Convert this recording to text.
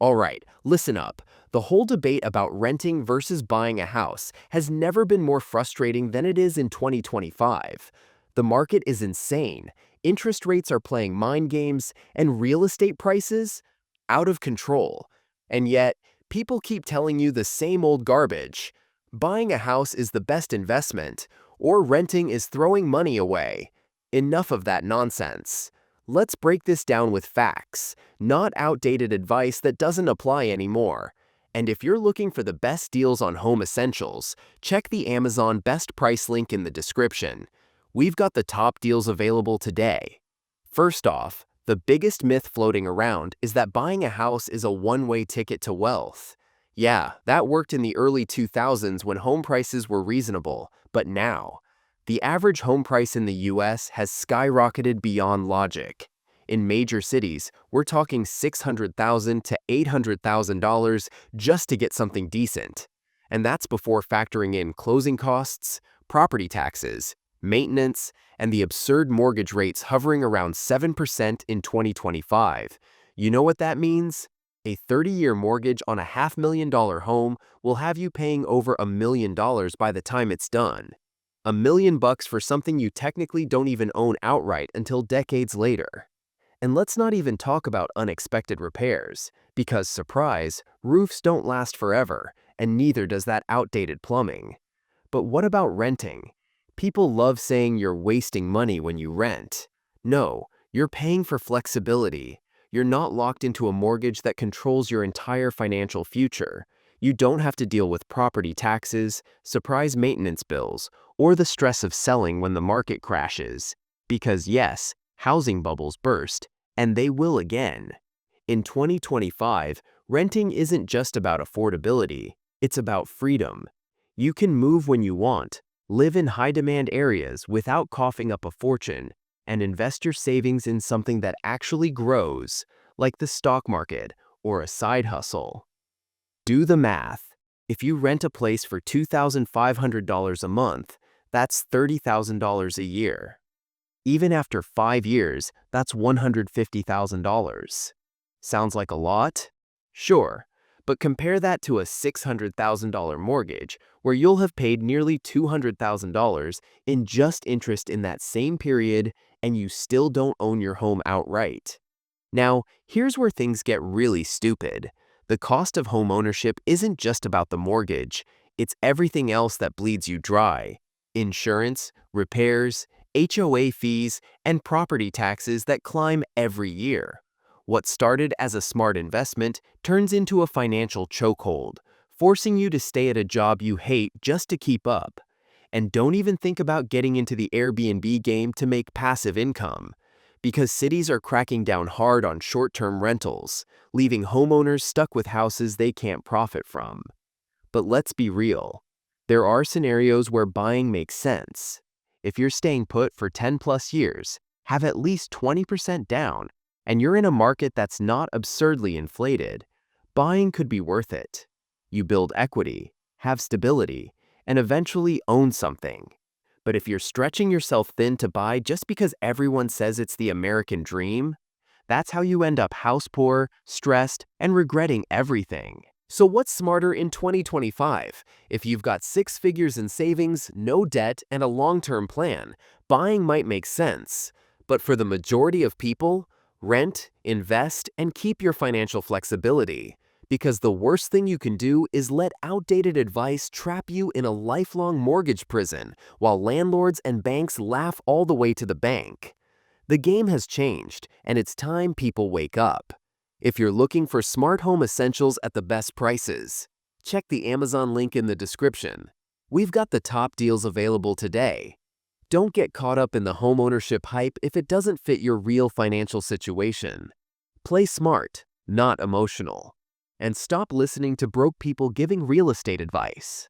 All right, listen up. The whole debate about renting versus buying a house has never been more frustrating than it is in 2025. The market is insane. Interest rates are playing mind games, and real estate prices out of control. And yet, people keep telling you the same old garbage. Buying a house is the best investment, or renting is throwing money away. Enough of that nonsense. Let's break this down with facts, not outdated advice that doesn't apply anymore. And if you're looking for the best deals on home essentials, check the Amazon Best Price link in the description. We've got the top deals available today. First off, the biggest myth floating around is that buying a house is a one-way ticket to wealth. Yeah, that worked in the early 2000s when home prices were reasonable, but now, the average home price in the US has skyrocketed beyond logic. In major cities, we're talking $600,000 to $800,000 just to get something decent. And that's before factoring in closing costs, property taxes, maintenance, and the absurd mortgage rates hovering around 7% in 2025. You know what that means? A 30-year mortgage on a $500,000 home will have you paying over $1 million by the time it's done. $1 million for something you technically don't even own outright until decades later. And let's not even talk about unexpected repairs, because surprise, roofs don't last forever, and neither does that outdated plumbing. But what about renting? People love saying you're wasting money when you rent. No, you're paying for flexibility. You're not locked into a mortgage that controls your entire financial future. You don't have to deal with property taxes, surprise maintenance bills, or the stress of selling when the market crashes. Because yes, housing bubbles burst, and they will again. In 2025, renting isn't just about affordability, it's about freedom. You can move when you want, live in high-demand areas without coughing up a fortune, and invest your savings in something that actually grows, like the stock market or a side hustle. Do the math. If you rent a place for $2,500 a month, that's $30,000 a year. Even after 5 years, that's $150,000. Sounds like a lot? Sure, but compare that to a $600,000 mortgage, where you'll have paid nearly $200,000 in just interest in that same period, and you still don't own your home outright. Now, here's where things get really stupid. The cost of home ownership isn't just about the mortgage, it's everything else that bleeds you dry. Insurance, repairs, HOA fees, and property taxes that climb every year. What started as a smart investment turns into a financial chokehold, forcing you to stay at a job you hate just to keep up. And don't even think about getting into the Airbnb game to make passive income, because cities are cracking down hard on short-term rentals, leaving homeowners stuck with houses they can't profit from. But let's be real. There are scenarios where buying makes sense. If you're staying put for 10 plus years, have at least 20% down, and you're in a market that's not absurdly inflated, buying could be worth it. You build equity, have stability, and eventually own something. But if you're stretching yourself thin to buy just because everyone says it's the American dream, that's how you end up house poor, stressed, and regretting everything. So what's smarter in 2025? If you've got 6 figures in savings, no debt, and a long-term plan, buying might make sense. But for the majority of people, rent, invest, and keep your financial flexibility. Because the worst thing you can do is let outdated advice trap you in a lifelong mortgage prison while landlords and banks laugh all the way to the bank. The game has changed, and it's time people wake up. If you're looking for smart home essentials at the best prices, check the Amazon link in the description. We've got the top deals available today. Don't get caught up in the homeownership hype if it doesn't fit your real financial situation. Play smart, not emotional. And stop listening to broke people giving real estate advice.